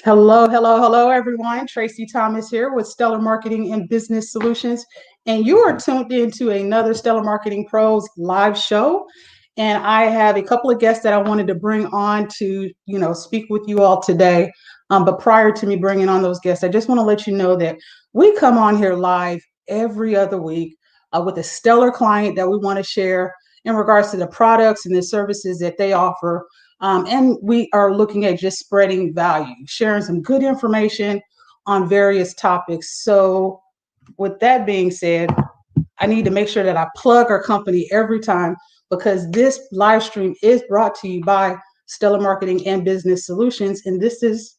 Hello, hello, hello, everyone. Tracy Thomas here with Stellar Marketing and Business Solutions. And you are tuned into another Stellar Marketing Pros live show. And I have a couple of guests that I wanted to bring on to, speak with you all today. But prior to me bringing on those guests, I just want to let you know that we come on here live every other week with a stellar client that we want to share in regards to the products and the services that they offer, and we are looking at just spreading value, sharing some good information on various topics. So, with that being said, I need to make sure that I plug our company every time because this live stream is brought to you by Stellar Marketing and Business Solutions. And this is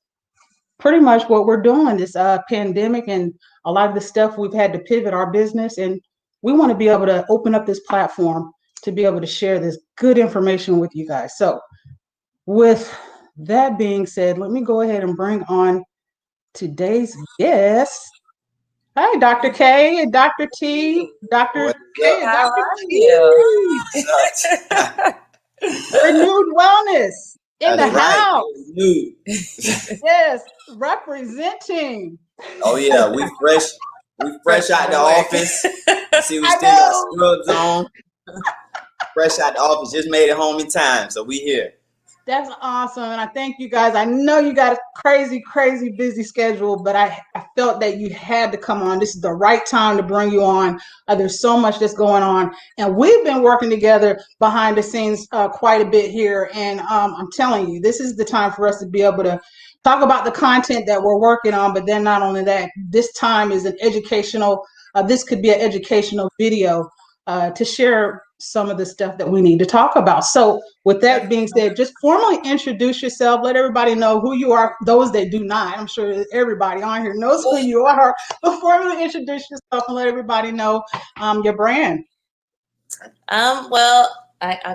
pretty much what we're doing this pandemic and a lot of the stuff we've had to pivot our business. And we want to be able to open up this platform to be able to share this good information with you guys. So, with that being said, let me go ahead and bring on today's guest. Hi, Dr. K and Dr. T. Dr. What's K up? and How Dr. are T. you? Renewed Wellness in the That's right. house. New. Yes, representing. Oh yeah, we fresh out the office. See, we I still got know. scrubs on. Fresh out the office, just made it home in time, so we here. That's awesome. And I thank you guys. I know you got a crazy, crazy busy schedule, but I felt that you had to come on. This is the right time to bring you on. There's so much that's going on. And we've been working together behind the scenes quite a bit here. And I'm telling you, this is the time for us to be able to talk about the content that we're working on. But then not only that, this time is an educational, this could be an educational video to share some of the stuff that we need to talk about. So with that being said, just formally introduce yourself. Let everybody know who you are. Those that do not, I'm sure everybody on here knows who you are. But formally introduce yourself and let everybody know your brand. I'll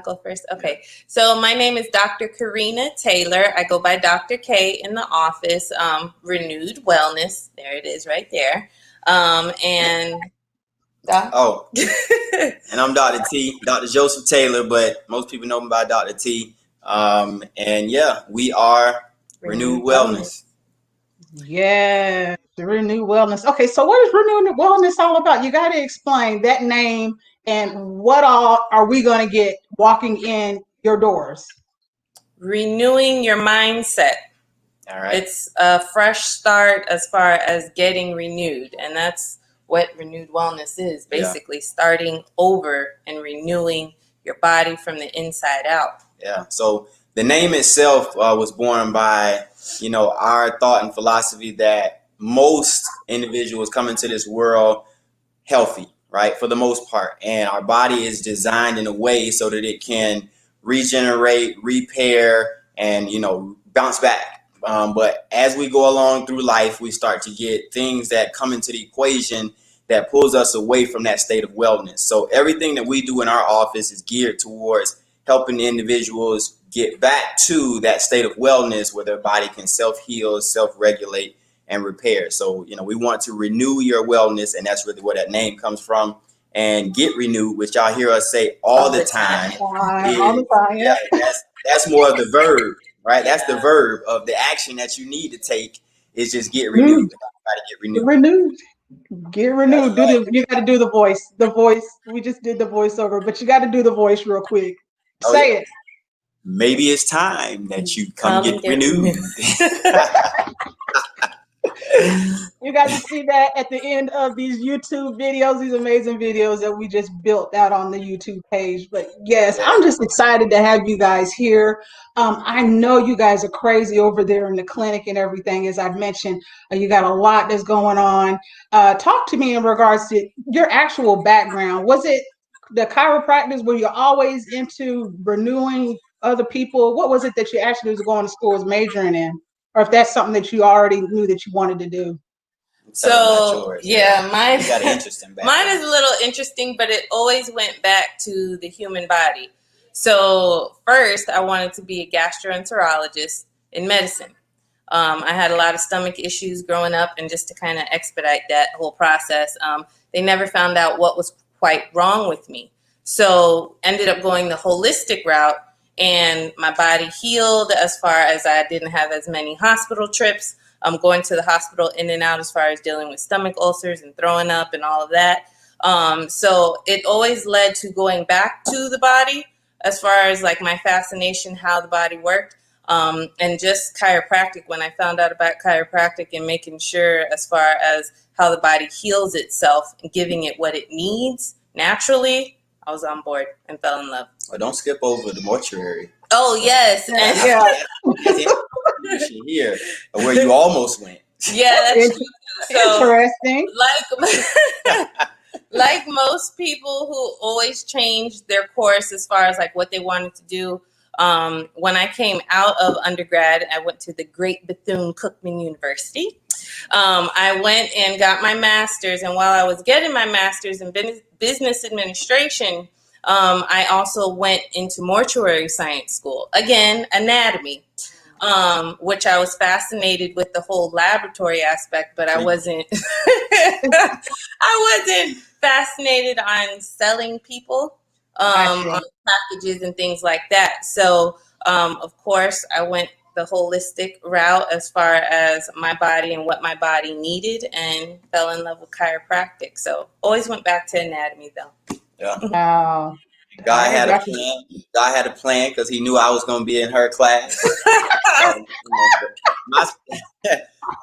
go first. Okay. So my name is Dr. Karina Taylor. I go by Dr. K in the office. Renewed Wellness. There it is right there. And Doc? Oh, and I'm Dr. T, Dr. Joseph Taylor, but most people know me by Dr. T. And yeah, we are Renewed Wellness. Yeah, Renew Wellness. Okay, so what is Renew Wellness all about? You got to explain that name and what all are we going to get walking in your doors? Renewing your mindset. All right. It's a fresh start as far as getting renewed. And that's what Renewed Wellness is, basically starting over and renewing your body from the inside out. Yeah. So the name itself was born by, our thought and philosophy that most individuals come into this world healthy, right? For the most part. And our body is designed in a way so that it can regenerate, repair, and, bounce back. But as we go along through life, we start to get things that come into the equation that pulls us away from that state of wellness. So everything that we do in our office is geared towards helping individuals get back to that state of wellness where their body can self-heal, self-regulate, and repair. So, we want to renew your wellness, and that's really where that name comes from. And get renewed, which y'all hear us say all the time. All the time. Yeah, that's more of the verb, right? That's the verb of the action that you need to take is just get renewed. Try to get renewed. Get renewed. You got to do the voice. The voice. We just did the voiceover, but you got to do the voice real quick. Say it. Maybe it's time that you come get renewed. You got to see that at the end of these YouTube videos, these amazing videos that we just built out on the YouTube page. But yes, I'm just excited to have you guys here. I know you guys are crazy over there in the clinic and everything. As I've mentioned, you got a lot that's going on. Talk to me in regards to your actual background. Was it the chiropractors? Were you always into renewing other people? What was it that you actually was going to school, was majoring in? Or if that's something that you already knew that you wanted to do. So mine got an interesting background. Mine is a little interesting, but it always went back to the human body. So first, I wanted to be a gastroenterologist in medicine. I had a lot of stomach issues growing up, and just to kind of expedite that whole process, they never found out what was quite wrong with me. So ended up going the holistic route and my body healed as far as I didn't have as many hospital trips. Going to the hospital in and out as far as dealing with stomach ulcers and throwing up and all of that. So it always led to going back to the body as far as like my fascination, how the body worked. And just chiropractic, when I found out about chiropractic and making sure as far as how the body heals itself and giving it what it needs naturally, I was on board and fell in love. Well, don't skip over the mortuary. Oh, yes. You should hear where you almost went. Yeah, that's true. So, interesting. Like most people who always change their course as far as like what they wanted to do. When I came out of undergrad, I went to the Great Bethune-Cookman University. I went and got my master's, and while I was getting my master's in business administration, I also went into mortuary science school. Again, anatomy, which I was fascinated with the whole laboratory aspect, but I wasn't I wasn't fascinated on selling people on packages and things like that. So, of course, I went the holistic route as far as my body and what my body needed, and fell in love with chiropractic. So, always went back to anatomy, though. Yeah. Wow. God had a plan. God had a plan because he knew I was going to be in her class.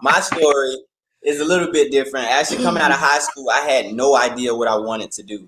My story is a little bit different. Actually, coming out of high school, I had no idea what I wanted to do.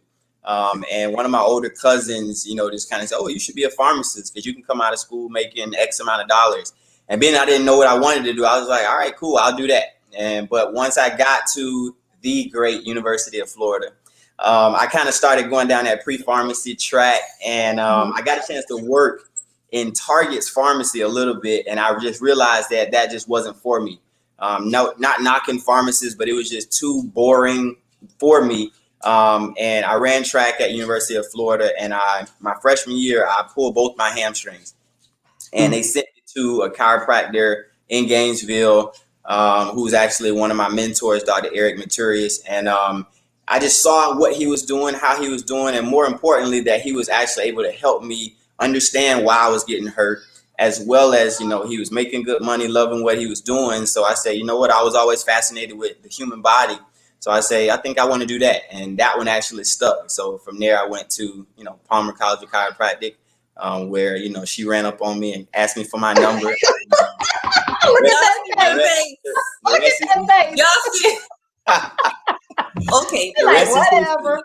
And one of my older cousins, just kind of said, "Oh, you should be a pharmacist because you can come out of school making X amount of dollars." And being I didn't know what I wanted to do, I was like, "All right, cool, I'll do that." But once I got to the great University of Florida, I kind of started going down that pre-pharmacy track, and I got a chance to work in Target's pharmacy a little bit, and I just realized that just wasn't for me. No, not knocking pharmacists, but it was just too boring for me. And I ran track at University of Florida, and my freshman year, I pulled both my hamstrings, and they sent me to a chiropractor in Gainesville, who's actually one of my mentors, Dr. Eric Maturius. And I just saw what he was doing, how he was doing, and more importantly, that he was actually able to help me understand why I was getting hurt, as well as, he was making good money, loving what he was doing. So I said, you know what, I was always fascinated with the human body. So I say, I think I want to do that. And that one actually stuck. So from there, I went to, Palmer College of Chiropractic, where, she ran up on me and asked me for my number. Look at that face. Look at that face. Y'all see? Okay. Like, whatever.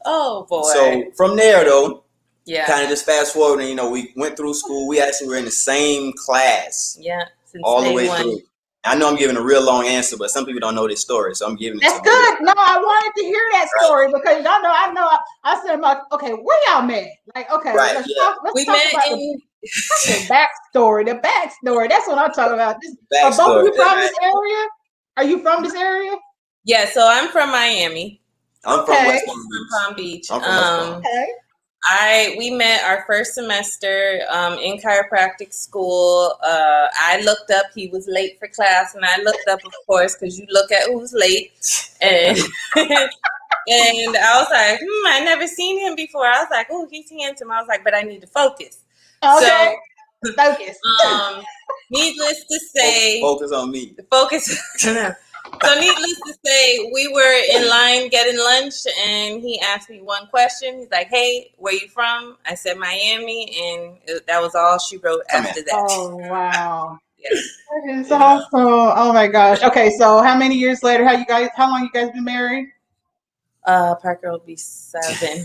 Oh, boy. So from there, though, yeah, kind of just fast forward, and, we went through school. We actually were in the same class. Yeah. All the way through. I know I'm giving a real long answer, but some people don't know this story, so I'm giving it. That's good. No, I wanted to hear that story because I know. I said, okay, where y'all met? Like, okay, right, let's yeah. talk about the backstory. The backstory. That's what I'm talking about. Are both of you from this area? Are you from this area? Yeah. So I'm from Miami. I'm from West Palm Beach. Okay. We met our first semester in chiropractic school. I looked up, he was late for class, and I looked up, of course, because you look at who's late. And and I was like, I never seen him before. I was like, oh, he's handsome. I was like, but I need to focus. Okay. So, focus. Needless to say, focus on me. Focus. So needless to say, we were in line getting lunch, and he asked me one question. He's like, "Hey, where you from?" I said Miami, and that was all she wrote after that. Oh, wow. Yeah. That is awesome. Oh my gosh. Okay, so how many years later? How long you guys been married? Parker will be 7. We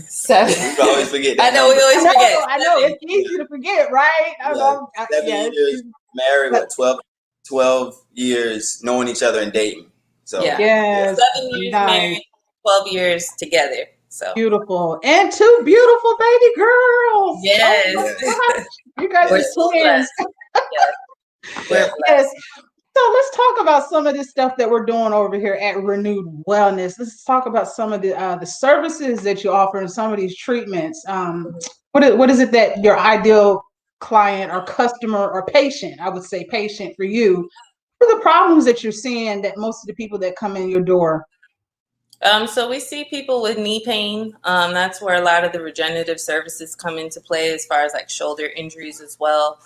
always forget that. I know, we always forget. I know, it's easy to forget, right? 7 years married, 12 years knowing each other and dating. So yes. 7 years married, 12 years together. So beautiful. And 2 beautiful baby girls. Yes. Oh, you guys are twins. Yes. So let's talk about some of this stuff that we're doing over here at Renewed Wellness. Let's talk about some of the services that you offer and some of these treatments. What is it that your ideal client or customer or patient, I would say patient for you, what are the problems that you're seeing that most of the people that come in your door? So we see people with knee pain. That's where a lot of the regenerative services come into play, as far as like shoulder injuries as well.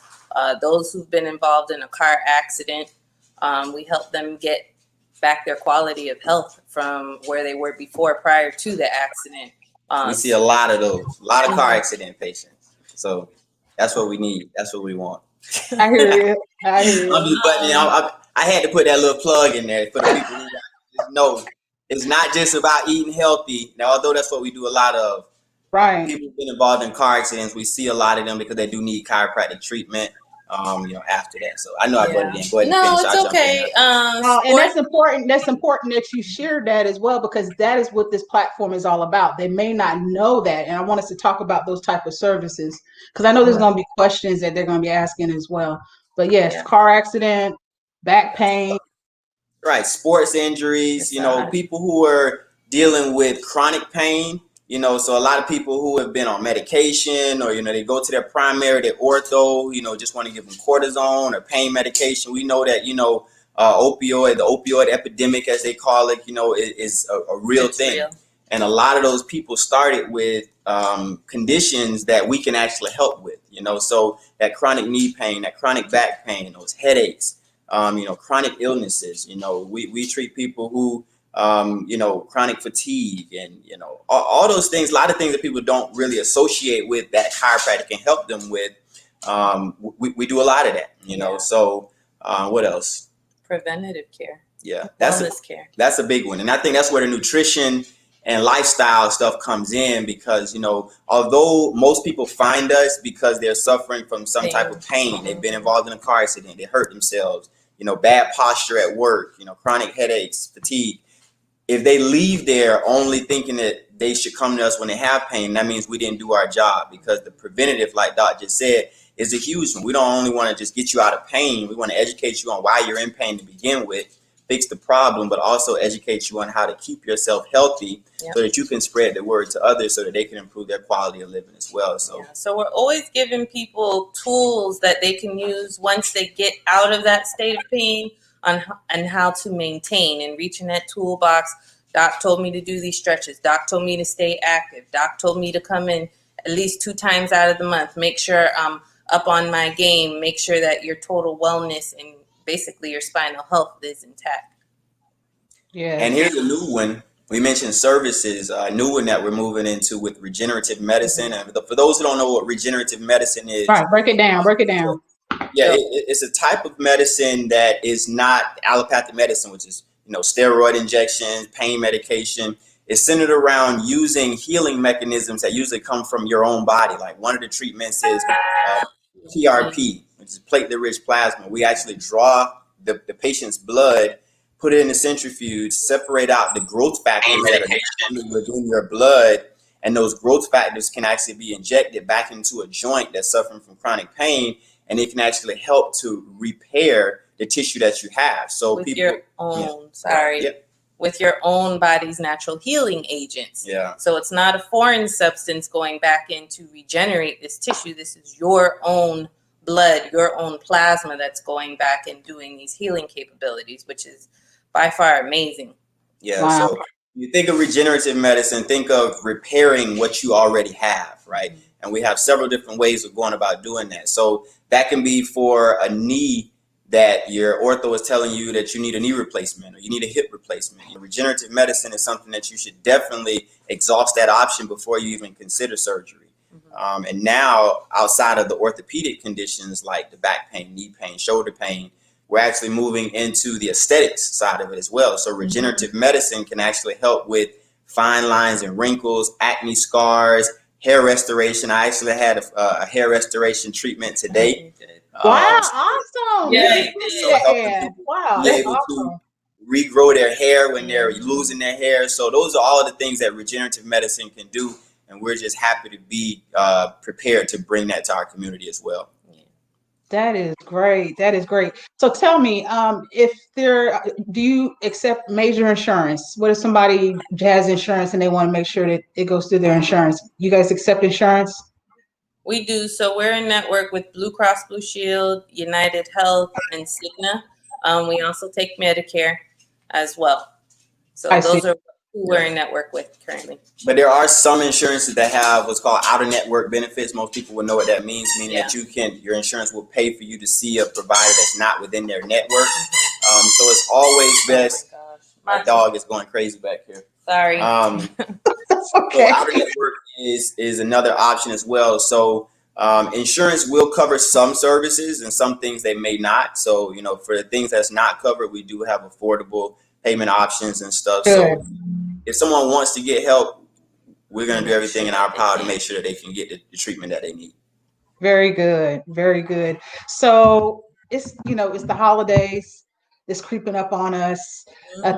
Those who've been involved in a car accident, we help them get back their quality of health from where they were before, prior to the accident. We see a lot of those, a lot of car accident patients. So that's what we need. That's what we want. I hear you. I hear you. I'm just buttoning. I had to put that little plug in there for the people who just know it's not just about eating healthy. Now, although that's what we do a lot of, Right. people who've been involved in car accidents, we see a lot of them because they do need chiropractic treatment. After that. So I know I butted in. Go ahead and No, finish. it's okay. And that's important. That's important that you share that as well, because that is what this platform is all about. They may not know that, and I want us to talk about those type of services, because I know there's going to be questions that they're going to be asking as well. But yes, car accident, back pain, right? Sports injuries. People who are dealing with chronic pain. So a lot of people who have been on medication, or they go to their primary, their ortho, just want to give them cortisone or pain medication. We know that the opioid epidemic, as they call it, is a real thing. Real. And a lot of those people started with conditions that we can actually help with. So that chronic knee pain, that chronic back pain, those headaches, chronic illnesses. We treat people who chronic fatigue and, all those things, a lot of things that people don't really associate with that chiropractic can help them with. We do a lot of that, So what else? Preventative care. Yeah. Care. That's a big one. And I think that's where the nutrition and lifestyle stuff comes in, because, although most people find us because they're suffering from some type of pain, they've been involved in a car accident, they hurt themselves, bad posture at work, chronic headaches, fatigue. If they leave there only thinking that they should come to us when they have pain, that means we didn't do our job, because the preventative, like Doc just said, is a huge one. We don't only want to just get you out of pain. We want to educate you on why you're in pain to begin with, fix the problem, but also educate you on how to keep yourself healthy so that you can spread the word to others so that they can improve their quality of living as well. So we're always giving people tools that they can use once they get out of that state of pain, and how to maintain and reach in that toolbox. Doc told me to do these stretches. Doc told me to stay active. Doc told me to come in at least 2 times out of the month. Make sure I'm up on my game. Make sure that your total wellness and basically your spinal health is intact. Yeah. And here's a new one. We mentioned services, a new one that we're moving into with regenerative medicine. And for those who don't know what regenerative medicine is, right, break it down. Yeah, it's a type of medicine that is not allopathic medicine, which is, steroid injections, pain medication. It's centered around using healing mechanisms that usually come from your own body. Like one of the treatments is PRP, which is platelet-rich plasma. We actually draw the patient's blood, put it in a centrifuge, separate out the growth factors that are within your blood, and those growth factors can actually be injected back into a joint that's suffering from chronic pain, and it can actually help to repair the tissue that you have. So with your own body's natural healing agents. Yeah. So it's not a foreign substance going back in to regenerate this tissue. This is your own blood, your own plasma that's going back and doing these healing capabilities, which is by far amazing. Yeah. Wow. So you think of regenerative medicine, think of repairing what you already have, right? Mm-hmm. And we have several different ways of going about doing that. So that can be for a knee that your ortho is telling you that you need a knee replacement or you need a hip replacement. Regenerative medicine is something that you should definitely exhaust that option before you even consider surgery. Mm-hmm. And now, outside of the orthopedic conditions like the back pain, knee pain, shoulder pain, we're actually moving into the aesthetics side of it as well. So regenerative medicine can actually help with fine lines and wrinkles, acne scars, hair restoration. I actually had a hair restoration treatment today. Wow, awesome. Yeah. Wow, be able to regrow their hair when they're losing their hair. So those are all the things that regenerative medicine can do. And we're just happy to be prepared to bring that to our community as well. That is great. That is great. So tell me, do you accept major insurance? What if somebody has insurance and they want to make sure that it goes through their insurance? You guys accept insurance? We do. So we're in network with Blue Cross Blue Shield, United Health, and Cigna. We also take Medicare as well. So those are who we're in network with currently. But there are some insurances that have what's called out-of-network benefits. Most people will know what that means, meaning that your insurance will pay for you to see a provider that's not within their network. So it's always best. My dog is going crazy back here. Sorry. That's okay. So out-of-network is another option as well. So insurance will cover some services and some things they may not. So, for the things that's not covered, we do have affordable payment options and stuff. Good. So if someone wants to get help, we're going to do everything in our power to make sure that they can get the treatment that they need. Very good. Very good. So it's the holidays. It's creeping up on us.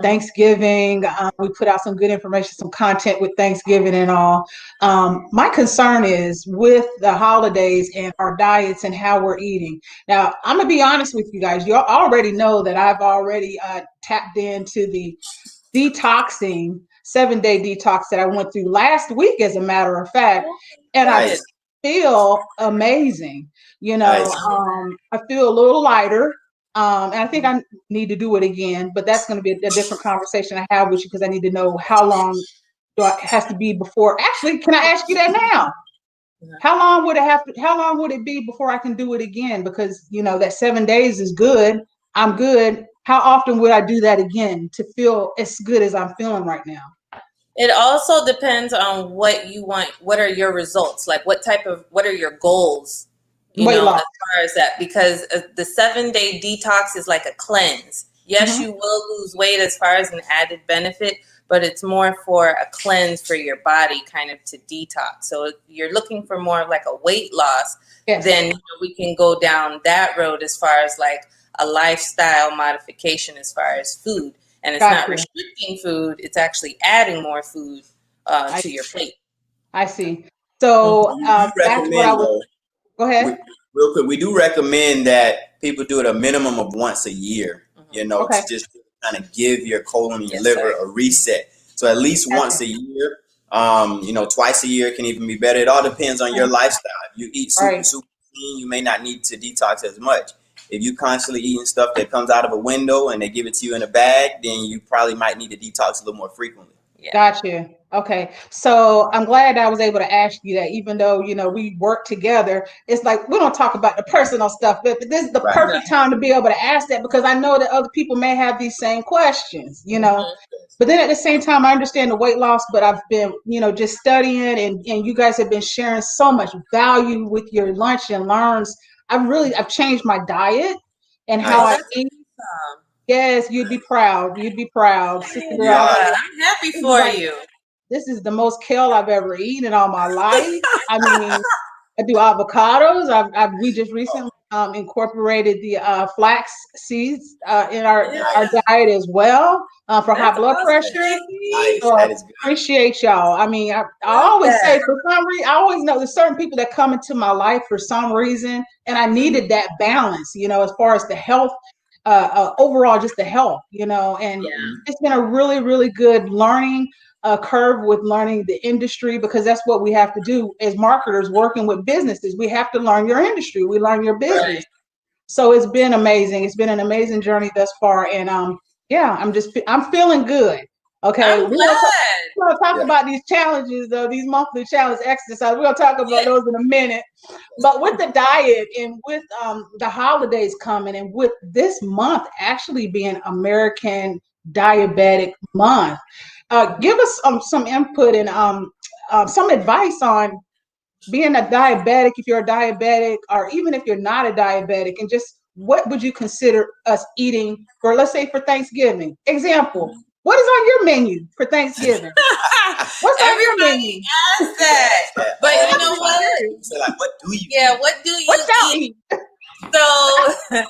Thanksgiving. We put out some good information, some content with Thanksgiving and all. My concern is with the holidays and our diets and how we're eating. Now, I'm going to be honest with you guys. You already know that I've already tapped into the detoxing 7-day detox that I went through last week, as a matter of fact. And I feel amazing. I feel a little lighter. And I think I need to do it again, but that's going to be a different conversation I have with you, because I need to know how long it has to be before. Actually, can I ask you that now? How long would it be before I can do it again? Because that 7 days is good. I'm good. How often would I do that again to feel as good as I'm feeling right now? It also depends on what you want. What are your results? Like what are your goals? As far as that, because the 7-day detox is like a cleanse. Yes, you will lose weight as far as an added benefit, but it's more for a cleanse for your body, kind of to detox. So if you're looking for more like a weight loss, then we can go down that road as far as like a lifestyle modification as far as food. And it's not restricting food, it's actually adding more food to your plate. I see. So that's what I was. Go ahead. Real quick, we do recommend that people do it a minimum of once a year, to just kind of give your colon and your liver a reset. So at least once a year, twice a year can even be better. It all depends on your lifestyle. If you eat super clean, you may not need to detox as much. If you constantly eating stuff that comes out of a window and they give it to you in a bag, then you probably might need to detox a little more frequently. Got you. Okay. So I'm glad I was able to ask you that, even though, we work together. It's like, we don't talk about the personal stuff, but this is the perfect time to be able to ask that, because I know that other people may have these same questions, But then at the same time, I understand the weight loss, but I've been, just studying, and you guys have been sharing so much value with your lunch and learns. I've changed my diet and how I eat. Yes, you'd be proud. You'd be proud. Sister girl, I'm happy for you. This is the most kale I've ever eaten in all my life. I mean, I do avocados. We just recently incorporated the flax seeds in our diet as well for high blood pressure. So I appreciate y'all. I mean, I always say, for some reason, I always know there's certain people that come into my life for some reason, and I needed that balance, as far as the health. Overall, just the health, and it's been a really, really good learning curve with learning the industry, because that's what we have to do as marketers working with businesses. We have to learn your industry. We learn your business. So it's been amazing. It's been an amazing journey thus far. And I'm feeling good. Okay. We're going to talk about these challenges, though, these monthly challenge exercises. We're going to talk about those in a minute. But with the diet and with the holidays coming, and with this month actually being American Diabetic Month, give us some input and some advice on being a diabetic, if you're a diabetic, or even if you're not a diabetic, and just what would you consider us eating for, let's say, for Thanksgiving? Example, what is on your menu for Thanksgiving? What's on your menu? Asks that. But you know what? So like, what do you eat? So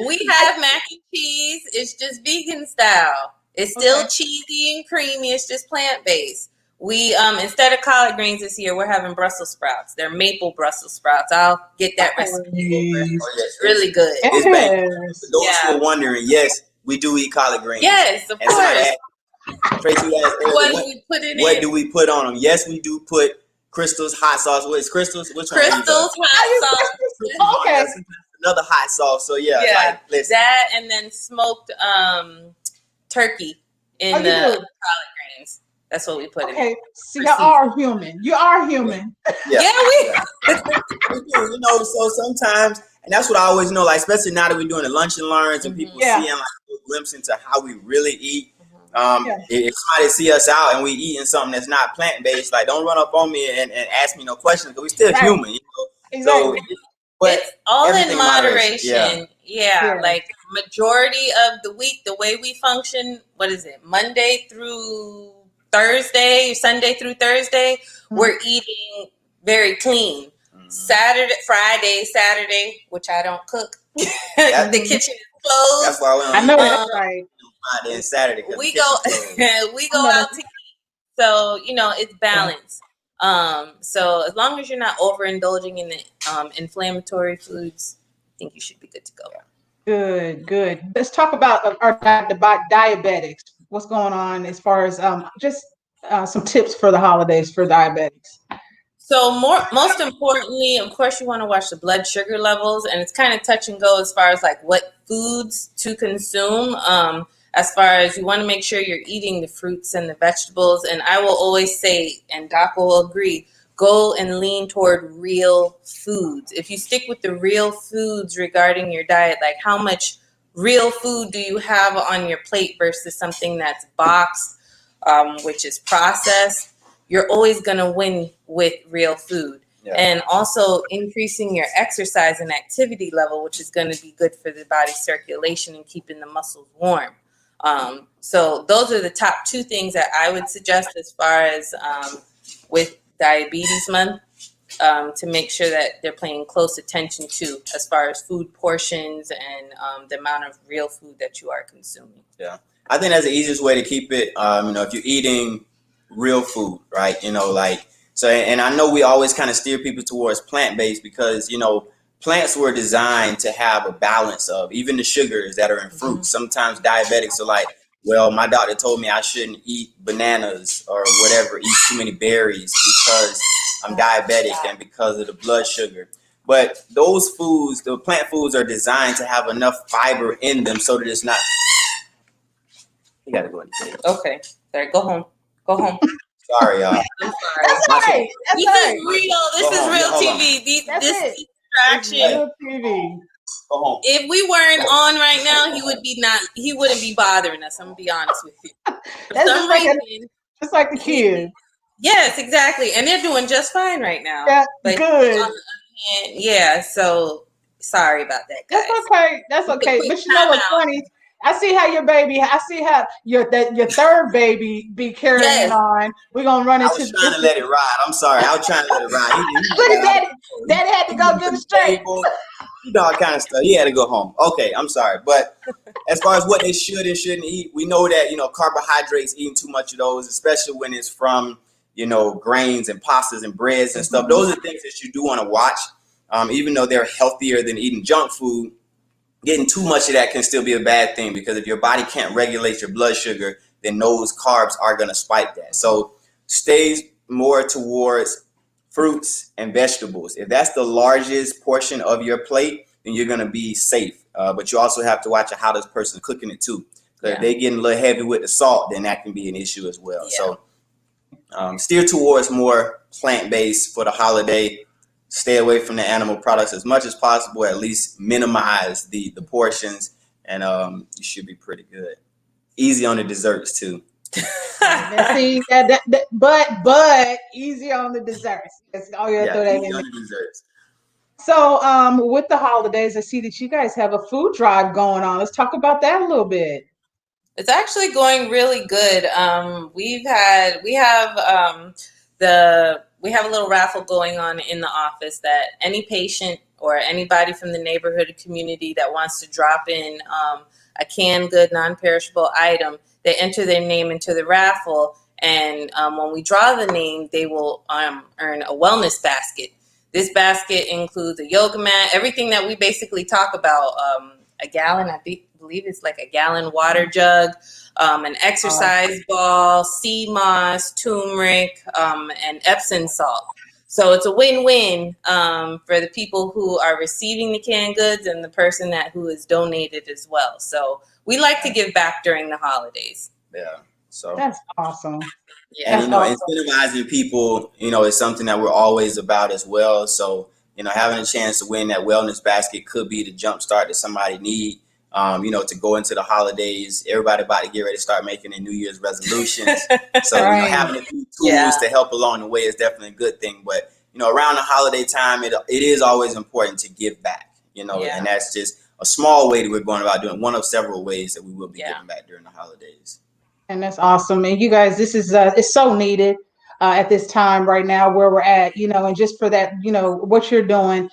we have mac and cheese. It's just vegan style. It's still cheesy and creamy. It's just plant-based. We instead of collard greens this year, we're having Brussels sprouts. They're maple Brussels sprouts. I'll get that recipe over. It's really good. It's for those who are wondering, yes, we do eat collard greens. Yes, of course. Tracy asked earlier, what do we put on them? Yes, we do put Crystal's hot sauce. What is Crystal's? Which one? Crystal's hot sauce. Okay. Another hot sauce. So like, listen. That, and then smoked turkey in the collard greens. That's what we put in. Okay, so you are human. You are human. Yeah, we do. You know, so sometimes, and that's what I always know, like, especially now that we're doing the lunch and learns and people seeing like a glimpse into how we really eat. If somebody see us out and we eating something that's not plant-based, like, don't run up on me and ask me no questions, because we still human, you know. Exactly. So, but it's all in moderation. Yeah, Yeah. like majority of the week, the way we function, what is it? Monday through Thursday, Sunday through Thursday, we're eating very clean. Friday, which I don't cook. The kitchen is closed. That's why I know that's right. Friday and Saturday. We go out to eat. So, you know, it's balanced. So as long as you're not overindulging in the inflammatory foods, I think you should be good to go. Good. Let's talk about diabetics. What's going on as far as just some tips for the holidays for diabetics. So most importantly, of course, you want to watch the blood sugar levels, and it's kind of touch and go as far as like what foods to consume. As far as you want to make sure you're eating the fruits and the vegetables. And I will always say, and Doc will agree, go and lean toward real foods. If you stick with the real foods regarding your diet, like how much real food do you have on your plate versus something that's boxed, which is processed, you're always going to win with real food. Yeah. And also increasing your exercise and activity level, which is going to be good for the body circulation and keeping the muscles warm. So those are the top two things that I would suggest as far as with Diabetes Month, to make sure that they're paying close attention to as far as food portions and the amount of real food that you are consuming. Yeah, I think that's the easiest way to keep it. You know, if you're eating real food, right? You know, like, so, and I know we always kind of steer people towards plant-based because, you know, plants were designed to have a balance of even the sugars that are in fruits. Sometimes diabetics are like, well, my doctor told me I shouldn't eat bananas or whatever, eat too many berries because I'm diabetic and because of the blood sugar. But those foods, the plant foods, are designed to have enough fiber in them so that it's not. You gotta go in the bed. Okay. Sorry, go home. Sorry, y'all. I'm sorry. That's all right. This is real. This is real TV. This distraction. TV. Go home. If we weren't on right now, he wouldn't be bothering us. I'm gonna be honest with you. That's just like the kids. Yes, exactly. And they're doing just fine right now. Yeah, good. Yeah, so sorry about that, guys. That's okay. But you know what's funny? I see how your third baby be carrying on. We're gonna run into. I was trying to let it ride. I'm sorry. I was trying to let it ride. Look at Daddy had to go get it straight. You know, all kind of stuff. He had to go home. Okay, I'm sorry. But as far as what they should and shouldn't eat, we know that, you know, carbohydrates, eating too much of those, especially when it's from, you know, grains and pastas and breads and stuff. Those are things that you do want to watch. Even though they're healthier than eating junk food, getting too much of that can still be a bad thing, because if your body can't regulate your blood sugar, then those carbs are going to spike that. So stay more towards fruits and vegetables. If that's the largest portion of your plate, then you're going to be safe. But you also have to watch how this person cooking it too. Because if they're getting a little heavy with the salt, then that can be an issue as well. Yeah. So steer towards more plant-based for the holiday. Stay away from the animal products as much as possible. At least minimize the portions, and you should be pretty good. Easy on the desserts too. See, but easy on the desserts. That's all you have to throw that in. On the desserts. So, with the holidays, I see that you guys have a food drive going on. Let's talk about that a little bit. It's actually going really good. We have a little raffle going on in the office that any patient or anybody from the neighborhood community that wants to drop in a canned good, non-perishable item, they enter their name into the raffle. And when we draw the name, they will earn a wellness basket. This basket includes a yoga mat, everything that we basically talk about, a gallon, I believe it's like a gallon water jug, an exercise ball, sea moss, turmeric, and Epsom salt. So it's a win-win for the people who are receiving the canned goods and the person who is donated as well. So we like to give back during the holidays. Yeah. So that's awesome. And, That's awesome. incentivizing people, is something that we're always about as well. So, having a chance to win that wellness basket could be the jump start that somebody need, to go into the holidays. Everybody about to get ready to start making their New Year's resolutions. So, Right. having a few tools to help along the way is definitely a good thing. But, around the holiday time, it is always important to give back, and that's just a small way that we're going about doing, one of several ways that we will be giving back during the holidays. And that's awesome. And you guys, this is it's so needed at this time right now where we're at, and just for that, what you're doing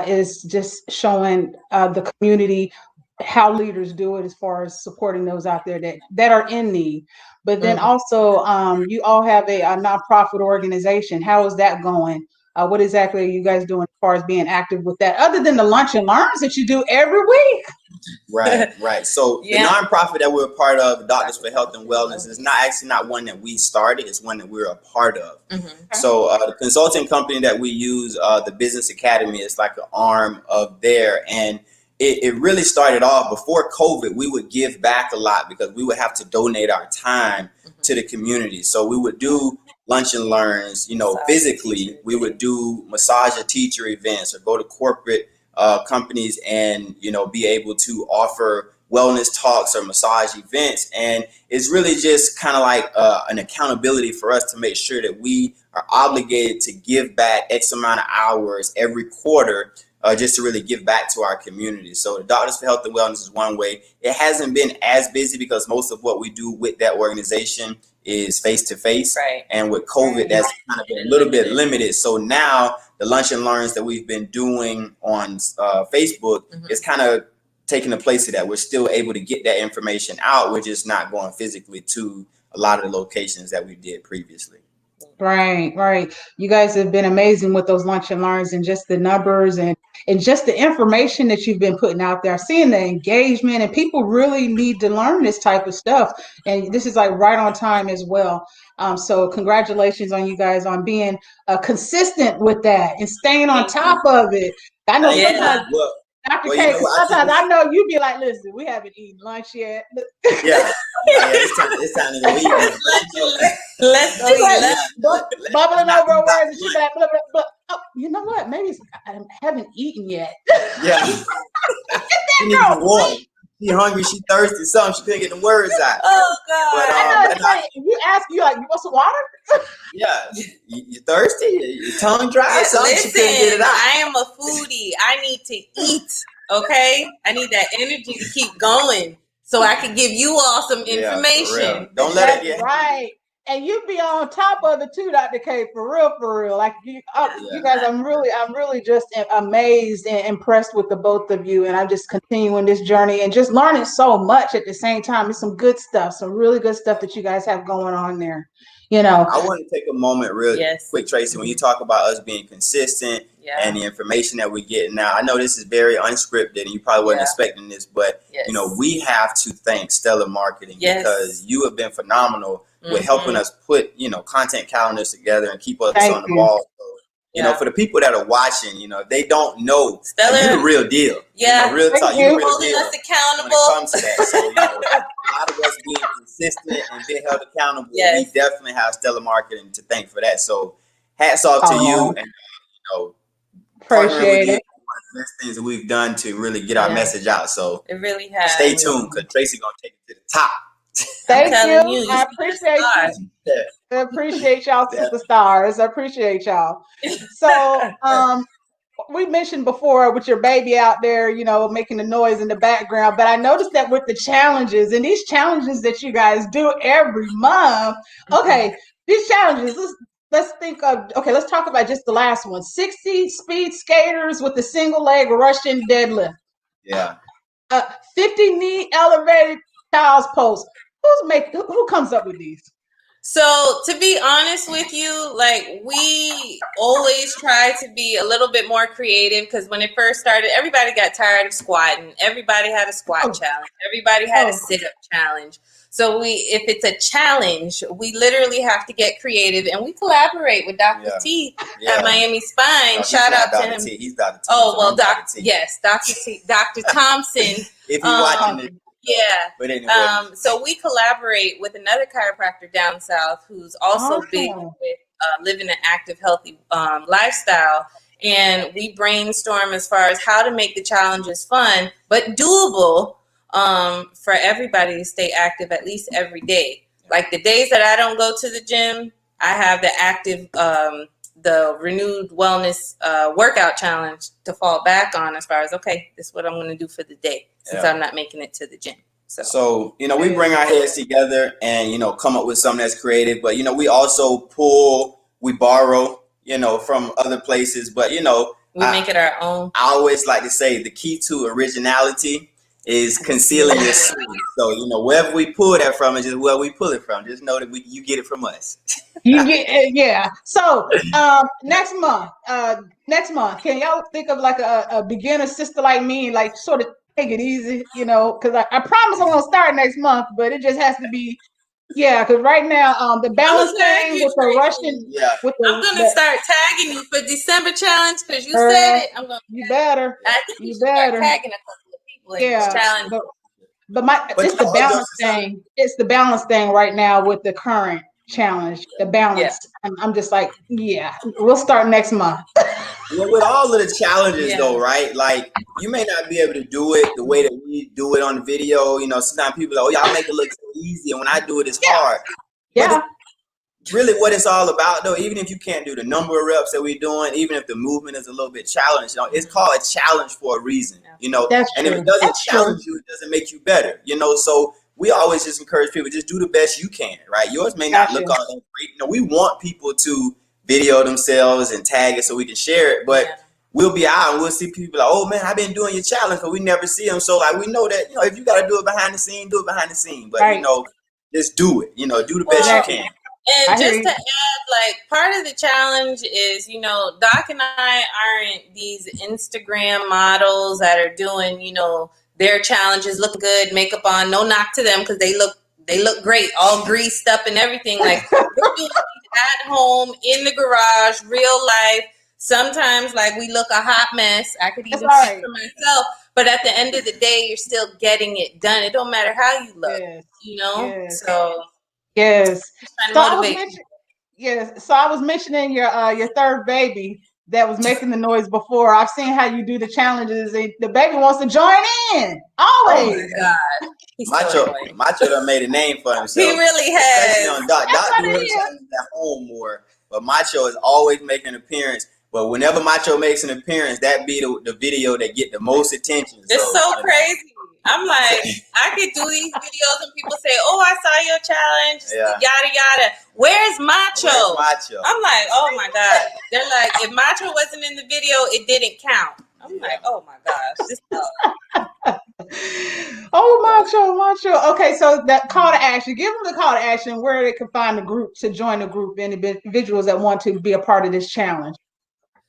is just showing the community how leaders do it as far as supporting those out there that are in need. But then also, you all have a nonprofit organization. How is that going? What exactly are you guys doing as far as being active with that, other than the lunch and learns that you do every week? Right. So the nonprofit that we're a part of, Doctors for Health and Wellness, is not one that we started. It's one that we're a part of. So the consulting company that we use, the Business Academy, is like an arm of there. And it really started off before COVID. We would give back a lot because we would have to donate our time to the community. So we would do lunch and learns, physically. We would do massage or teacher events or go to corporate companies and be able to offer wellness talks or massage events. And it's really just kind of like an accountability for us to make sure that we are obligated to give back X amount of hours every quarter, just to really give back to our community. So the Doctors for Health and Wellness is one way. It hasn't been as busy because most of what we do with that organization is face-to-face. Right. And with COVID, that's kind of been a little bit limited. So now the lunch and learns that we've been doing on Facebook is kind of taking the place of that. We're still able to get that information out. We're just not going physically to a lot of the locations that we did previously. Right. You guys have been amazing with those lunch and learns and just the numbers and just the information that you've been putting out there, seeing the engagement, and people really need to learn this type of stuff. And this is like right on time as well. So congratulations on you guys on being consistent with that and staying on top of it. I know sometimes, Dr. K, sometimes I know you'd be like, listen, we haven't eaten lunch yet. It's time to go eat. Let's go eat. Bubbling over her words, and she's like, blah, blah, blah. Oh, you know what? Maybe I haven't eaten yet. Yeah. She needs some water. She's hungry. She's thirsty. Something. She couldn't get the words out. Oh, God. But, I know it's funny. If you ask, you like, you want some water? Yeah. You thirsty? Your tongue dry? Something. Listen, she couldn't get it out. I am a foodie. I need to eat, okay? I need that energy to keep going so I can give you all some information. Don't let it get right. And you be on top of it too, Dr. K, for real. Like you guys, I'm really just amazed and impressed with the both of you. And I'm just continuing this journey and just learning so much at the same time. It's some good stuff, some really good stuff that you guys have going on there. I want to take a moment real quick, Tracy, when you talk about us being consistent and the information that we get now. I know this is very unscripted and you probably wasn't expecting this, but we have to thank Stellar Marketing because you have been phenomenal with helping us put, content calendars together and keep us on the ball. So, for the people that are watching, they don't know you're the real deal. Yeah. Real talk. You're the real holding deal us accountable. When it comes to that. So, a lot of us being consistent and being held accountable, we definitely have Stellar Marketing to thank for that. So, hats off to you and, appreciate it. One of the best things that we've done to really get our message out. So, it really has. Stay tuned because Tracy's going to take it to the top. Thank you. I appreciate you. I appreciate y'all, superstars. I appreciate y'all. So, we mentioned before with your baby out there, making the noise in the background, but I noticed that with the challenges and these challenges that you guys do every month. Okay, these challenges, let's talk about just the last one. 60 speed skaters with the single leg Russian deadlift. Yeah. 50 knee elevated child's pose. Who comes up with these? So to be honest with you, like we always try to be a little bit more creative because when it first started, everybody got tired of squatting. Everybody had a squat challenge. Everybody had a sit-up challenge. So if it's a challenge, we literally have to get creative and we collaborate with Dr. T at Miami Spine. Shout out to him. He's Dr. T. Oh, well, Dr. T. Yes, Dr. T. Dr. Thompson. If you're watching it. Yeah. But anyway. So we collaborate with another chiropractor down south who's also big Awesome. with living an active, healthy lifestyle. And we brainstorm as far as how to make the challenges fun, but doable for everybody to stay active at least every day. Like the days that I don't go to the gym, I have the active, the renewed wellness workout challenge to fall back on as far as, okay, this is what I'm going to do for the day since I'm not making it to the gym. So, you know, we bring our heads together and, you know, come up with something that's creative. But, you know, we also we borrow, you know, from other places. But, you know, we make it our own. I always like to say the key to originality is concealing your seed. So, you know, wherever we pull that from is just where we pull it from. Just know that you get it from us. You get yeah. So next month, can y'all think of like a beginner sister like me, like sort of take it easy, you know? Because I promise I'm gonna start next month, but it just has to be because right now the balance thing with the Russian I'm gonna start tagging you for December challenge because you said it. I'm gonna. You better. I think you better start tagging a couple of people in this challenge. But it's the balance thing. It's the balance thing right now with the current challenge. The balance. I'm just like, we'll start next month. Well, with all of the challenges though, right? Like you may not be able to do it the way that we do it on the video. You know, sometimes people are like, oh, y'all make it look so easy, and when I do it, it's hard. Yeah. Really what it's all about though, even if you can't do the number of reps that we're doing, even if the movement is a little bit challenged, you know, it's called a challenge for a reason, you know. If it doesn't challenge you, it doesn't make you better, you know. So we always just encourage people, just do the best you can, right? Yours may not look all that great. You know, we want people to video themselves and tag it so we can share it, but we'll be out and we'll see people like, oh man, I've been doing your challenge, but we never see them. So like we know that, you know, if you gotta do it behind the scene, do it behind the scene. But you know, just do it, you know, do the best you can. And just to add, like, part of the challenge is, you know, Doc and I aren't these Instagram models that are doing, you know, their challenges, look good, makeup on, no knock to them because they look great, all greased up and everything. Like, we're doing at home, in the garage, real life. Sometimes, like, we look a hot mess. I could even speak for myself. But at the end of the day, you're still getting it done. It don't matter how you look, you know? So... Yes. So I was mentioning your third baby that was making the noise before. I've seen how you do the challenges, and the baby wants to join in. Always. Oh my God. Macho done made a name for himself. He really has. Especially on Doc. Doc do her challenges at home more, but Macho is always making an appearance. But whenever Macho makes an appearance, that be the video that get the most attention. It's so crazy. I'm like, I could do these videos and people say, oh, I saw your challenge, yada, yada. Where's Macho? I'm like, oh, my God. They're like, if Macho wasn't in the video, it didn't count. I'm like, oh, my gosh. Macho. Okay, so that call to action. Give them the call to action where they can find the group to join the group, individuals that want to be a part of this challenge.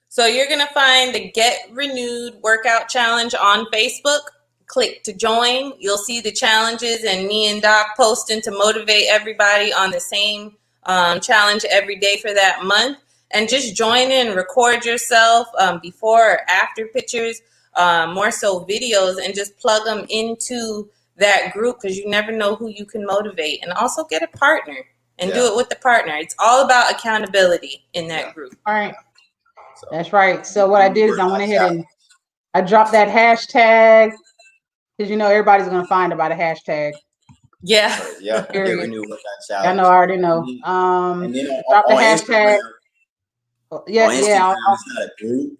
So you're going to find the Get Renewed Workout Challenge on Facebook. Click to join. You'll see the challenges and me and Doc posting to motivate everybody on the same challenge every day for that month. And just join in, record yourself before or after pictures, more so videos, and just plug them into that group because you never know who you can motivate. And also get a partner and do it with the partner. It's all about accountability in that group. All right. That's right. So what I did is I went ahead and I dropped that hashtag. Because you know everybody's gonna find about a hashtag. Yeah. I know, I already know. And then drop the hashtag. On Instagram, it's not a group,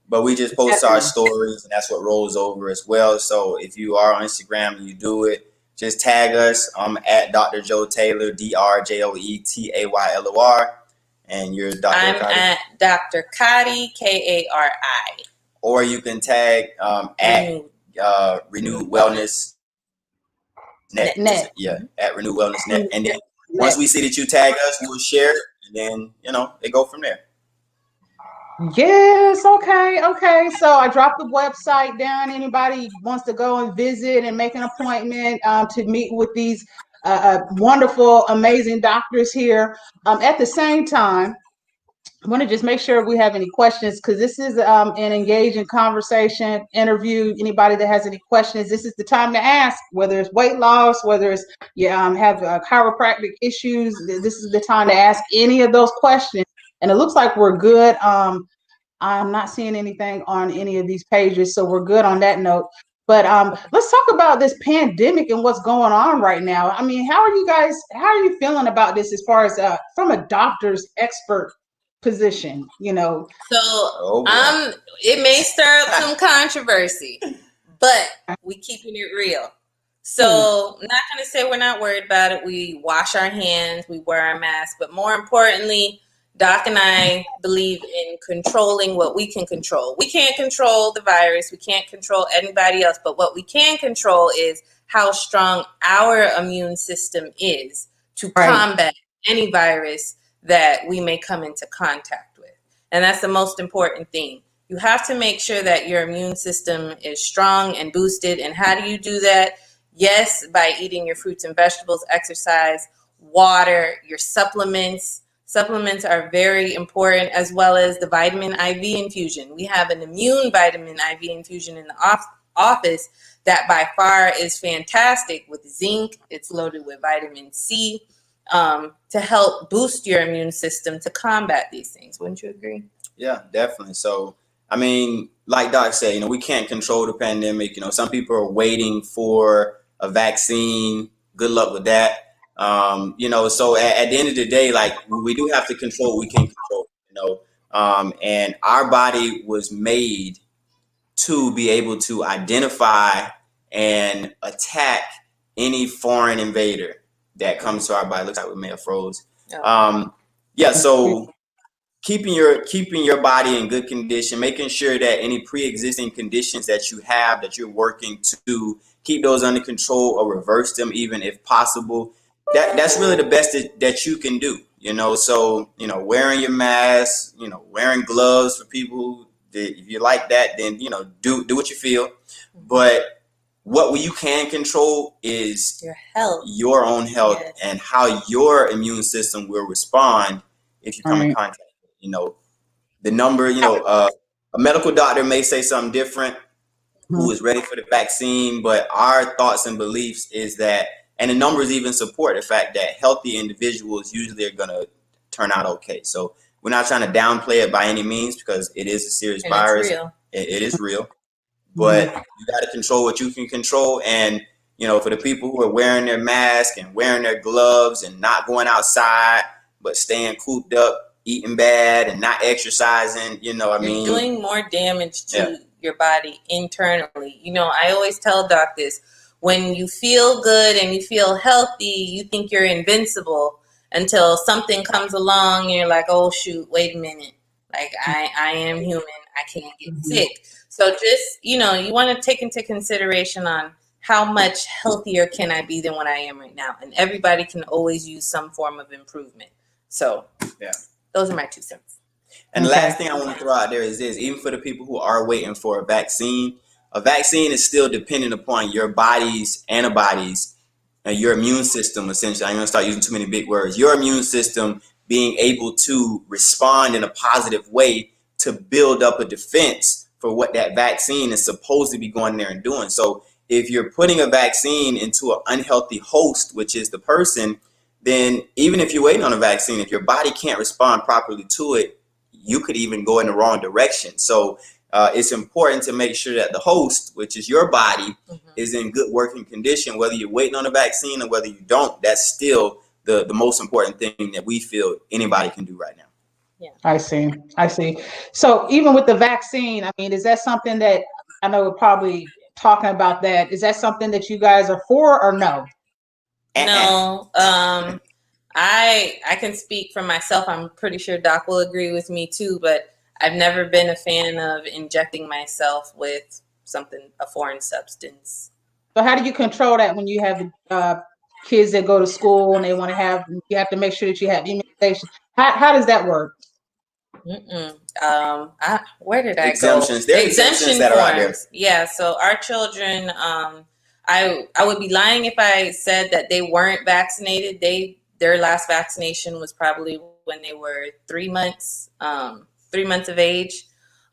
but we just post our stories, and that's what rolls over as well. So if you are on Instagram and you do it, just tag us. I'm at Dr. Joe Taylor, DrJoeTaylor, and you're Dr. I'm at Dr. Kadi, Kari. Or you can tag at Renewed Wellness Net. At Renewed Wellness Net. And then once we see that you tag us, we'll share it, and then, you know, it go from there. Yes, okay. So I dropped the website down. Anybody wants to go and visit and make an appointment to meet with these wonderful, amazing doctors here. At the same time, I want to just make sure if we have any questions, because this is an engaging conversation, interview. Anybody that has any questions, this is the time to ask, whether it's weight loss, whether it's you have chiropractic issues. This is the time to ask any of those questions. And it looks like we're good. I'm not seeing anything on any of these pages, so we're good on that note. But let's talk about this pandemic and what's going on right now. I mean, how are you feeling about this as far as from a doctor's expert position, So it may stir up some controversy, but we keeping it real. So I'm not going to say we're not worried about it. We wash our hands, we wear our masks, but more importantly, Doc and I believe in controlling what we can control. We can't control the virus. We can't control anybody else. But what we can control is how strong our immune system is to combat any virus that we may come into contact with. And that's the most important thing. You have to make sure that your immune system is strong and boosted. And how do you do that? Yes, by eating your fruits and vegetables, exercise, water, your supplements. Supplements are very important, as well as the vitamin IV infusion. We have an immune vitamin IV infusion in the office that by far is fantastic with zinc. It's loaded with vitamin C to help boost your immune system to combat these things. Wouldn't you agree? Yeah, definitely. So, I mean, like Doc said, we can't control the pandemic. Some people are waiting for a vaccine. Good luck with that. So at the end of the day, like we do have to control what we can control, and our body was made to be able to identify and attack any foreign invader that comes to our body. Looks like we may have froze. So keeping your body in good condition, making sure that any pre-existing conditions that you have, that you're working to keep those under control or reverse them, even if possible. That's really the best that you can do, So, wearing your mask, wearing gloves for people that, if you like that, then, do what you feel. But what you can control is your health, your own health, and how your immune system will respond if you come in contact with, the number, a medical doctor may say something different who is ready for the vaccine, but our thoughts and beliefs is that, and the numbers even support the fact that healthy individuals usually are going to turn out okay. So we're not trying to downplay it by any means, because it is a serious virus. It is real, but you got to control what you can control. And, for the people who are wearing their mask and wearing their gloves and not going outside, but staying cooped up, eating bad and not exercising, You're doing more damage to your body internally. I always tell Doc this. When you feel good and you feel healthy, you think you're invincible until something comes along and you're like, oh, shoot, wait a minute. Like, I am human. I can't get sick. So just, you want to take into consideration on how much healthier can I be than what I am right now. And everybody can always use some form of improvement. So those are my 2 cents. And the last thing I want to throw out there is this: even for the people who are waiting for a vaccine is still dependent upon your body's antibodies and your immune system, essentially. I'm going to start using too many big words. Your immune system being able to respond in a positive way to build up a defense for what that vaccine is supposed to be going there and doing. So if you're putting a vaccine into an unhealthy host, which is the person, then even if you're waiting on a vaccine, if your body can't respond properly to it, you could even go in the wrong direction. So it's important to make sure that the host, which is your body, is in good working condition, whether you're waiting on a vaccine or whether you don't. That's still the most important thing that we feel anybody can do right now. Yeah, I see. So even with the vaccine, I mean, is that something that, I know we're probably talking about that, is that something that you guys are for or no? No. I can speak for myself. I'm pretty sure Doc will agree with me too, but I've never been a fan of injecting myself with a foreign substance. So how do you control that when you have kids that go to school and you have to make sure that you have immunization? How does that work? Where did I exemptions. go? There are exemptions that are out there. Yeah, so our children, I would be lying if I said that they weren't vaccinated. They their last vaccination was probably when they were 3 months, 3 months of age.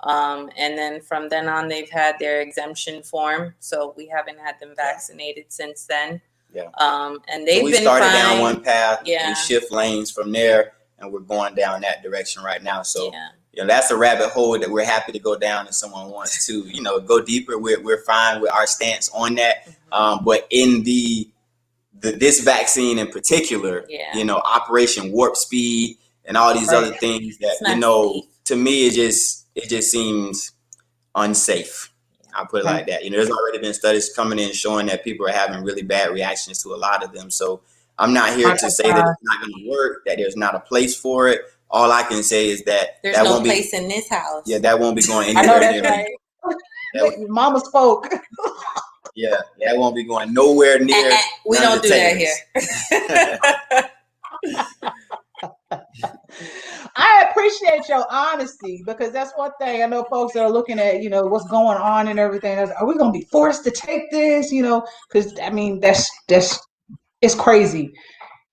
And then from then on, they've had their exemption form. So we haven't had them vaccinated since then. Yeah. And they've so we been started fine. down one path. Yeah. We shift lanes from there, and we're going down that direction right now. So Yeah. you know, that's a rabbit hole that we're happy to go down if someone wants to, you know, go deeper. We're fine with our stance on that. But in this vaccine in particular, you know, Operation Warp Speed and all these other things that, you know, safe. To me, it just seems unsafe. I'll put it like that. You know, there's already been studies coming in showing that people are having really bad reactions to a lot of them. So I'm not here to say that it's not going to work, that there's not a place for it. All I can say is that there's no place in this house. Yeah, that won't be going anywhere. I know that's right. Mama spoke. Yeah, that won't be going nowhere near. We don't do that here. I appreciate your honesty, because that's one thing. I know folks that are looking at, you know, what's going on and everything. Are we going to be forced to take this? You know, because I mean, that's it's crazy.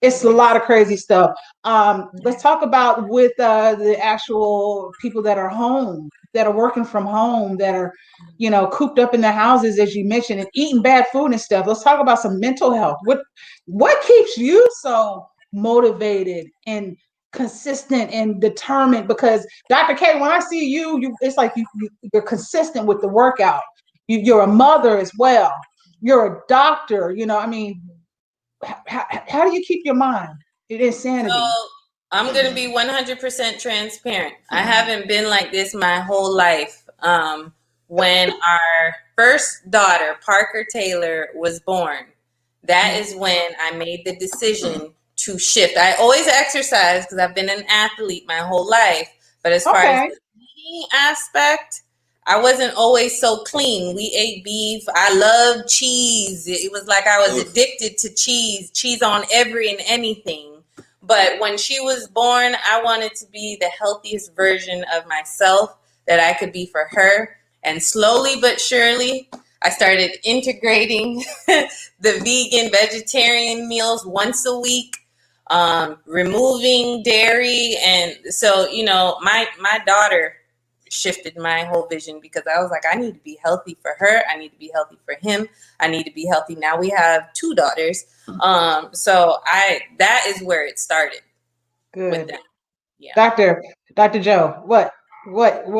It's a lot of crazy stuff. Let's talk about with the actual people that are home, that are working from home, that are, you know, cooped up in their houses, as you mentioned, and eating bad food and stuff. Let's talk about some mental health. What keeps you so motivated and consistent and determined? Because Dr. K, when I see you, it's like you're consistent with the workout. You're a mother as well. You're a doctor. You know, I mean, how do you keep your mind in insanity? So I'm going to be 100% transparent. I haven't been like this my whole life. When our first daughter, Parker Taylor, was born, that is when I made the decision to shift. I always exercise because I've been an athlete my whole life. But as far as the eating aspect, I wasn't always so clean. We ate beef. I loved cheese. It was like I was addicted to cheese on every and anything. But when she was born, I wanted to be the healthiest version of myself that I could be for her. And slowly but surely, I started integrating the vegan, vegetarian meals once a week, removing dairy. And so, you know, my daughter shifted my whole vision, because I was like, I need to be healthy for her. I need to be healthy for him. I need to be healthy. Now we have 2 daughters. So that is where it started. Good. With that. Yeah. Dr. Joe, what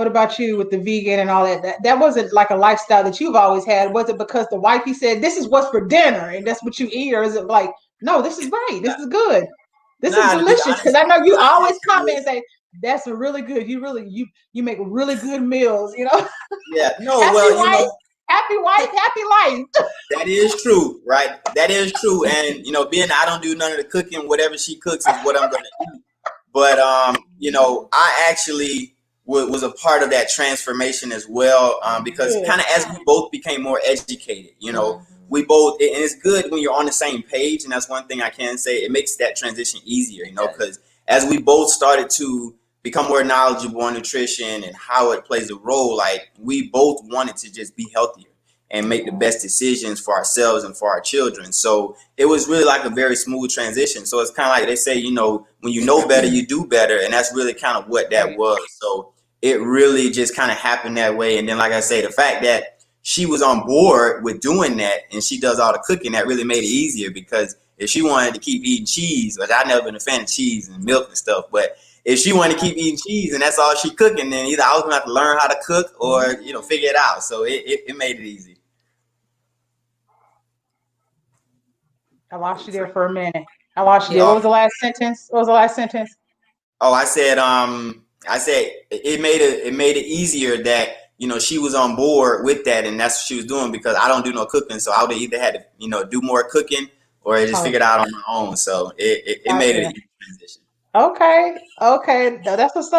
about you with the vegan and all that? That wasn't like a lifestyle that you've always had. Was it because the wifey said, this is what's for dinner and that's what you eat? Or is it like, no, this is right. This is good. This is delicious. Because I know you always comment and say, that's a really good, you make really good meals, you know? Yeah, no, happy wife, happy life. That is true, right? That is true. And, you know, being I don't do none of the cooking, whatever she cooks is what I'm going to eat. But, you know, I actually was a part of that transformation as well, because kind of as we both became more educated, you know, we both, and it's good when you're on the same page. And that's one thing I can say, it makes that transition easier, you know, because as we both started to become more knowledgeable on nutrition and how it plays a role, like we both wanted to just be healthier and make the best decisions for ourselves and for our children. So it was really like a very smooth transition. So it's kind of like they say, you know, when you know better, you do better. And that's really kind of what that was. So it really just kind of happened that way. And then, like I say, the fact that she was on board with doing that and she does all the cooking, that really made it easier, because if she wanted to keep eating cheese, which I've never been a fan of cheese and milk and stuff, but if she wanted to keep eating cheese and that's all she cooking, then either I was gonna have to learn how to cook or, you know, figure it out. So it made it easy. I lost you there for a minute. I lost you there. What was the last sentence? Oh, I said it made it easier that, you know, she was on board with that, and that's what she was doing, because I don't do no cooking, so I would either had to, you know, do more cooking or I just figured it out on my own. So it made it an easy transition. Okay. No, that's what's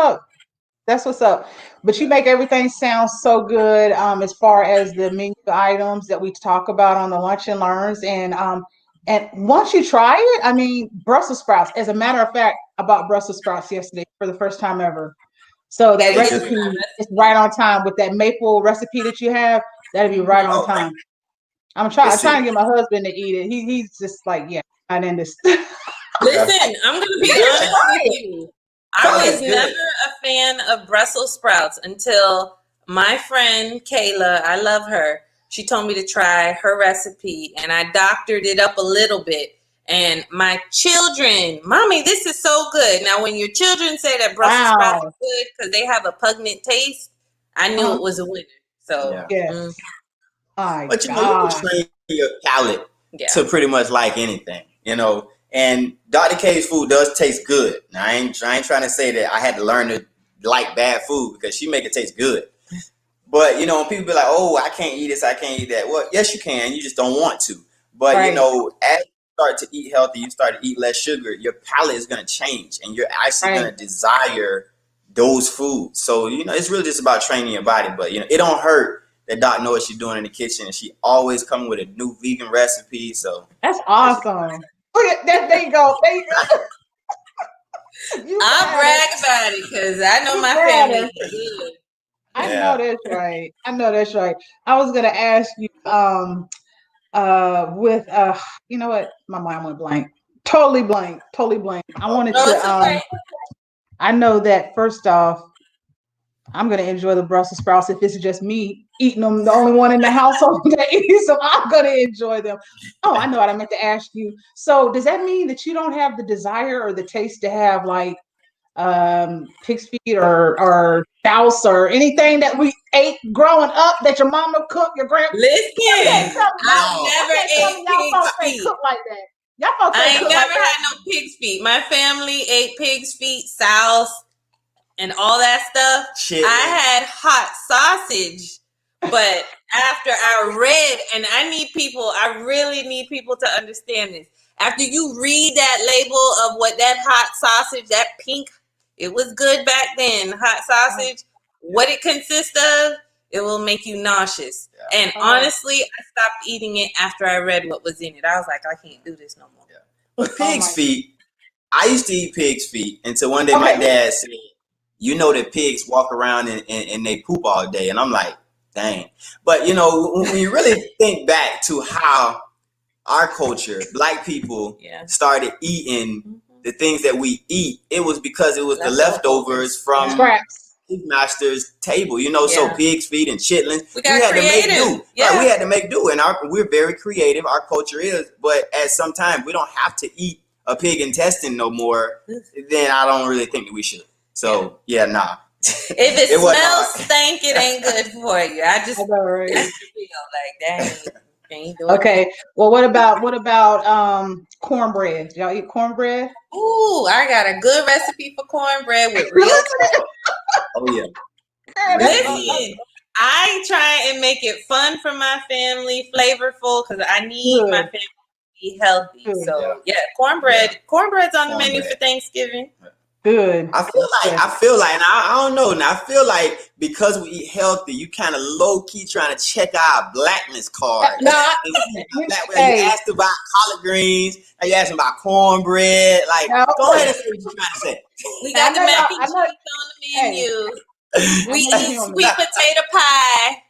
up. But you make everything sound so good, as far as the menu items that we talk about on the Lunch and Learns. And once you try it, I mean, Brussels sprouts, as a matter of fact, I bought Brussels sprouts yesterday for the first time ever. So that recipe is right on time with that maple recipe that you have. That'll be right on time. I'm trying to get my husband to eat it. He's just like, yeah, not in this. Listen, I'm going to be honest with you. I was never a fan of Brussels sprouts until my friend Kayla, I love her, she told me to try her recipe, and I doctored it up a little bit. And my children, Mommy, this is so good. Now, when your children say that Brussels sprouts are good because they have a pungent taste, I knew it was a winner. So, yes. But you train your palate to pretty much like anything, And Dr. K's food does taste good. Now, I ain't trying to say that I had to learn to like bad food, because she make it taste good. But, when people be like, oh, I can't eat this, I can't eat that. Well, yes, you can. You just don't want to. But, as you start to eat healthy, you start to eat less sugar, your palate is going to change, and you're actually going to desire those foods. So, it's really just about training your body. But, it don't hurt that Doc knows what she's doing in the kitchen, and she always come with a new vegan recipe. So that's awesome. Look at that. There you go. There you go. I'll brag about it because I know my family is good. I know that's right. I was gonna ask you with you know what? My mind went blank. Totally blank. I wanted to I know that first off, I'm gonna enjoy the Brussels sprouts if it's just me eating them, the only one in the household that eats them. I'm gonna enjoy them. Oh, I know what I meant to ask you. So does that mean that you don't have the desire or the taste to have like pig's feet or souse or anything that we ate growing up that your mama cooked, your grandma? Listen, I never ate pig's feet. Cook like that. Y'all folks I ain't never had no pig's feet. My family ate pig's feet, souse, and all that stuff. Shit. I had hot sausage, but after I read, and I really need people to understand this. After you read that label of what that hot sausage, that pink, it was good back then, hot sausage, what it consists of, it will make you nauseous. Yeah. And honestly, I stopped eating it after I read what was in it. I was like, I can't do this no more. Yeah. But pig's feet, I used to eat pig's feet until one day my dad said, that pigs walk around and they poop all day. And I'm like, dang. But, when you really think back to how our culture, Black people, started eating the things that we eat, it was because it was the leftovers from Pigmaster's table, so pig's feet and chitlins. We had to make do. Yeah. Right, we had to make do. And we're very creative. Our culture is. But at some time, we don't have to eat a pig intestine no more. Then I don't really think that we should. So, nah. If it smells stank, it ain't good for you. I just feel like that. Okay. Well, what about cornbread? Y'all eat cornbread? Ooh, I got a good recipe for cornbread with real. Oh yeah. Listen, I try and make it fun for my family, flavorful, because I need my family to be healthy. So cornbread's on the menu for Thanksgiving. Good. I feel like, and I don't know. Now I feel like because we eat healthy, you kind of low key trying to check our blackness card. No, you asked about collard greens, and you asked about cornbread. Like, go ahead and say what you're trying to say. We got the mac and cheese on the menu. We eat sweet potato pie.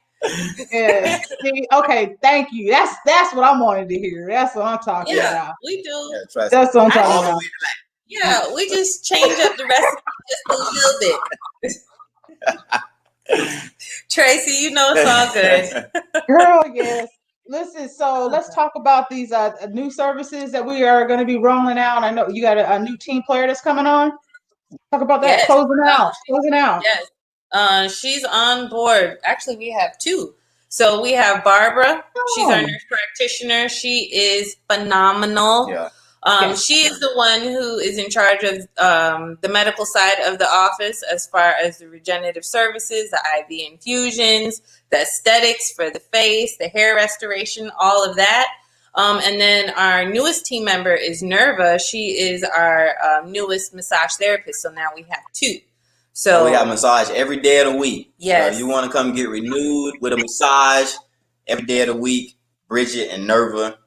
Yeah. See, okay, thank you. That's what I wanted to hear. That's what I'm talking about. We do. Yeah, that's what I'm talking about. Yeah, we just change up the recipe just a little bit. Tracy, it's all good. Girl, yes. Listen, so let's talk about these new services that we are going to be rolling out. I know you got a new team player that's coming on. Talk about that. Yes. Closing out. Yes. She's on board. Actually, we have two. So we have Barbara. She's our nurse practitioner. She is phenomenal. Yeah. She is the one who is in charge of the medical side of the office as far as the regenerative services, the IV infusions, the aesthetics for the face, the hair restoration, all of that. And then our newest team member is Nerva. She is our newest massage therapist. So now we have two. So we have massage every day of the week. Yes. So you want to come get renewed with a massage every day of the week, Bridget and Nerva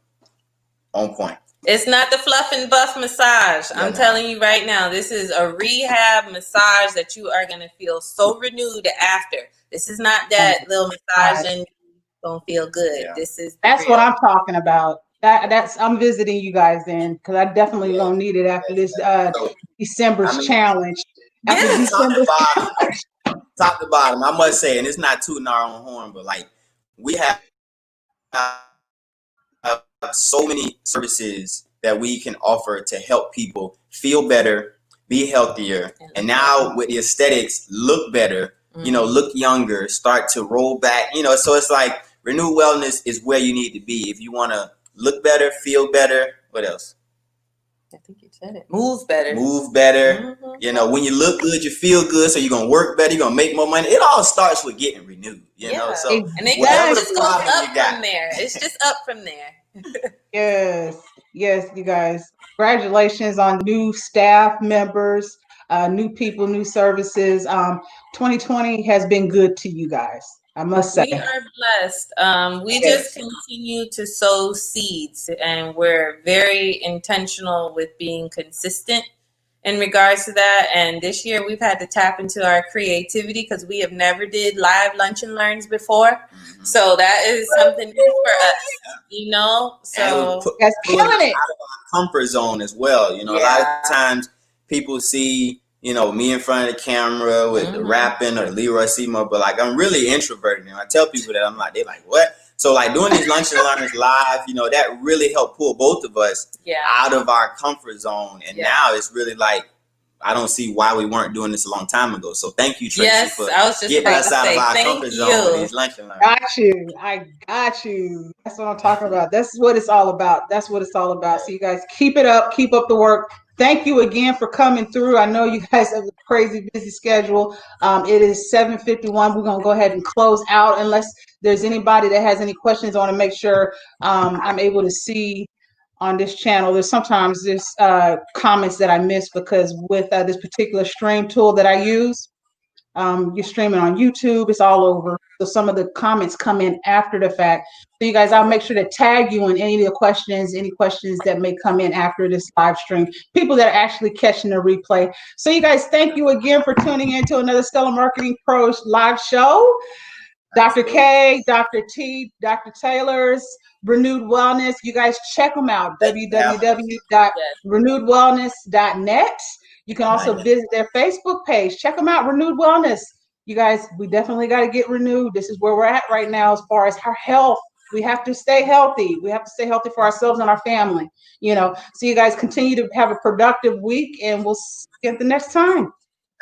on point. It's not the fluff and buff massage. I'm telling you right now, this is a rehab massage that you are going to feel so renewed after. This is not that little massage and you don't feel good. Yeah. That's what I'm talking about. I'm visiting you guys then, because I definitely gonna need it after this December's challenge. After December's top to bottom, I must say, and it's not tooting our own horn, but like we have so many services that we can offer to help people feel better, be healthier, and now with the aesthetics, look better, look younger, start to roll back, so it's like Renew Wellness is where you need to be if you want to look better, feel better. What else? I think you said it. Move better. When you look good, you feel good, so you're going to work better, you're going to make more money. It all starts with getting renewed, know? So and it just goes up from there. It's just up from there. Yes, you guys. Congratulations on new staff members, new people, new services. 2020 has been good to you guys, I must say. We are blessed. We just continue to sow seeds, and we're very intentional with being consistent in regards to that. And this year we've had to tap into our creativity because we have never did live lunch and learns before. So that is something new for us, So that's killing it. Out of our comfort zone as well. A lot of times people see, me in front of the camera with the rapping or the Leroy Seymour, but like I'm really introverted. And I tell people that they're like, what? So like doing these lunch and learners live, that really helped pull both of us out of our comfort zone. And now it's really like, I don't see why we weren't doing this a long time ago. So thank you, Tracy, for getting us out of our comfort zone with these lunch and learns. I got you. That's what I'm talking about. That's what it's all about. So you guys keep it up. Keep up the work. Thank you again for coming through. I know you guys have a crazy busy schedule. It is 7:51. We're going to go ahead and close out unless there's anybody that has any questions. I want to make sure I'm able to see on this channel. There's sometimes comments that I miss because with this particular stream tool that I use, you're streaming on YouTube, it's all over. So some of the comments come in after the fact. So you guys, I'll make sure to tag you in any questions that may come in after this live stream, people that are actually catching the replay. So you guys, thank you again for tuning in to another Stellar Marketing Pros live show. Dr. K, Dr. T, Dr. Taylor's Renewed Wellness. You guys check them out, www.renewedwellness.net. You can also visit their Facebook page. Check them out, Renewed Wellness. You guys, we definitely got to get renewed. This is where we're at right now as far as our health. We have to stay healthy. We have to stay healthy for ourselves and our family, So you guys continue to have a productive week, and we'll see you at the next time.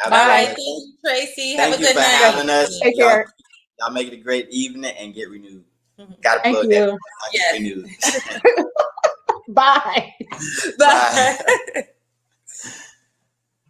Bye. Thank you, Tracy. Have a good night. Having us. Take care. Y'all make it a great evening and get renewed. Got to plug that. Get renewed. Bye. Bye.